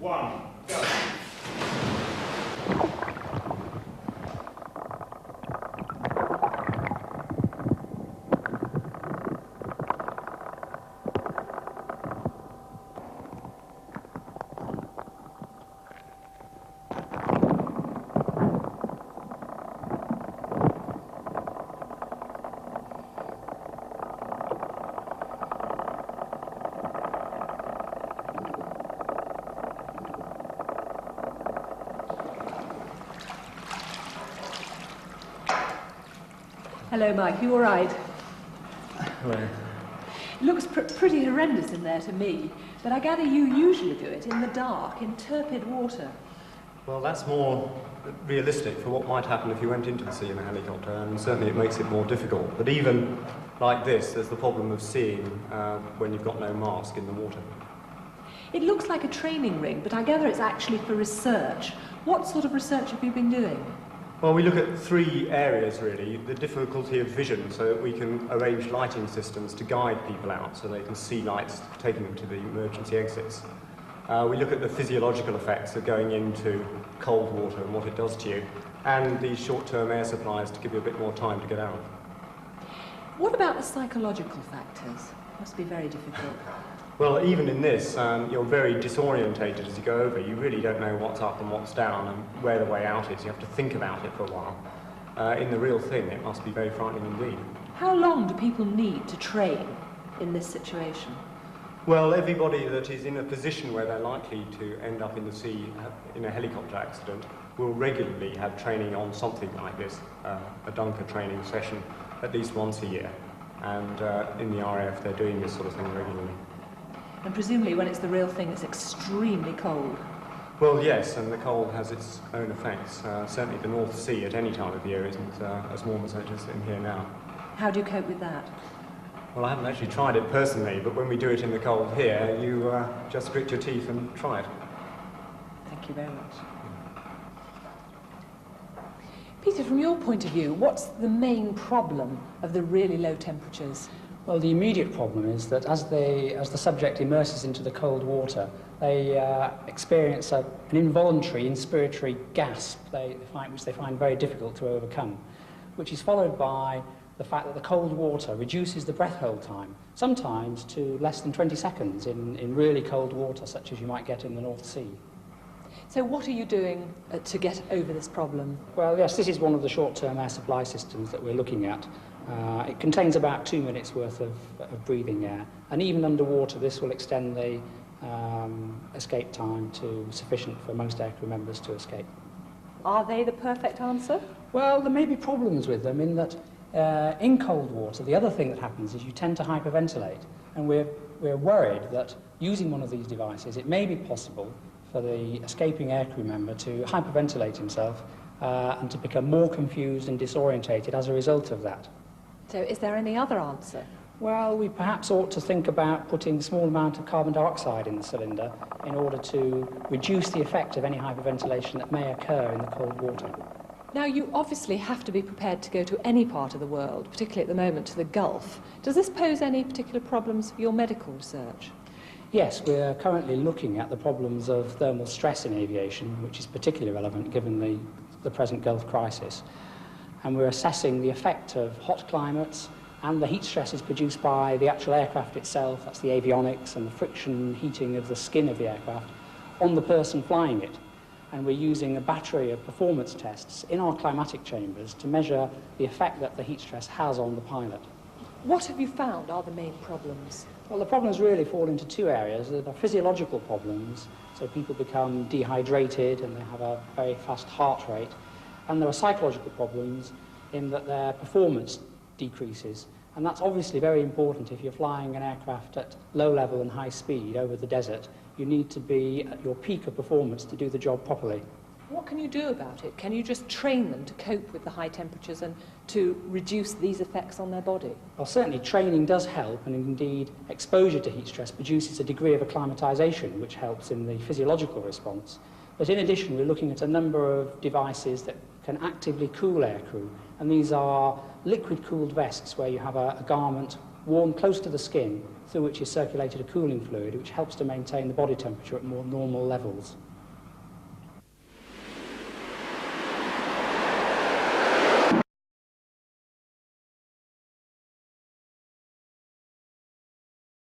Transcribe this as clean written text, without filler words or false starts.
1, go. Hello, Mike. You all right? Hello. It looks pretty horrendous in there to me, but I gather you usually do it in the dark, in turbid water. Well, that's more realistic for what might happen if you went into the sea in a helicopter, and certainly it makes it more difficult. But even like this, there's the problem of seeing when you've got no mask in the water. It looks like a training ring, but I gather it's actually for research. What sort of research have you been doing? Well, we look at 3 areas, really. The difficulty of vision, so that we can arrange lighting systems to guide people out so they can see lights taking them to the emergency exits. We look at the physiological effects of going into cold water and what it does to you, and these short-term air supplies to give you a bit more time to get out. What about the psychological factors? Must be very difficult. Well, even in this, you're very disorientated as you go over. You really don't know what's up and what's down and where the way out is. You have to think about it for a while. In the real thing, it must be very frightening indeed. How long do people need to train in this situation? Well, everybody that is in a position where they're likely to end up in the sea in a helicopter accident will regularly have training on something like this, a Dunker training session, at least once a year. And in the RAF, they're doing this sort of thing regularly. And presumably when it's the real thing, it's extremely cold. Well, yes, and the cold has its own effects. Certainly the North Sea at any time of year isn't as warm as it is in here now. How do you cope with that? Well, I haven't actually tried it personally, but when we do it in the cold here, you just grit your teeth and try it. Thank you very much. Peter, from your point of view, what's the main problem of the really low temperatures? Well, the immediate problem is that as the subject immerses into the cold water, they experience an involuntary inspiratory gasp which they find very difficult to overcome, which is followed by the fact that the cold water reduces the breath hold time, sometimes to less than 20 seconds in really cold water, such as you might get in the North Sea. So what are you doing to get over this problem? Well, yes, this is one of the short-term air supply systems that we're looking at. It contains about 2 minutes' worth of breathing air, and even underwater this will extend the escape time to sufficient for most aircrew members to escape. Are they the perfect answer? Well, there may be problems with them in that in cold water the other thing that happens is you tend to hyperventilate, and we're worried that using one of these devices it may be possible for the escaping aircrew member to hyperventilate himself and to become more confused and disorientated as a result of that. So is there any other answer? Well, we perhaps ought to think about putting a small amount of carbon dioxide in the cylinder in order to reduce the effect of any hyperventilation that may occur in the cold water. Now, you obviously have to be prepared to go to any part of the world, particularly at the moment to the Gulf. Does this pose any particular problems for your medical research? Yes, we're currently looking at the problems of thermal stress in aviation, which is particularly relevant given the present Gulf crisis. And we're assessing the effect of hot climates and the heat stresses produced by the actual aircraft itself, that's the avionics and the friction heating of the skin of the aircraft, on the person flying it. And we're using a battery of performance tests in our climatic chambers to measure the effect that the heat stress has on the pilot. What have you found are the main problems? Well, the problems really fall into 2 areas. There are physiological problems, so people become dehydrated and they have a very fast heart rate. And there are psychological problems in that their performance decreases. And that's obviously very important if you're flying an aircraft at low level and high speed over the desert. You need to be at your peak of performance to do the job properly. What can you do about it? Can you just train them to cope with the high temperatures and to reduce these effects on their body? Well, certainly training does help, and indeed exposure to heat stress produces a degree of acclimatization, which helps in the physiological response. But in addition, we're looking at a number of devices that can actively cool aircrew, and these are liquid-cooled vests where you have a garment worn close to the skin through which is circulated a cooling fluid which helps to maintain the body temperature at more normal levels.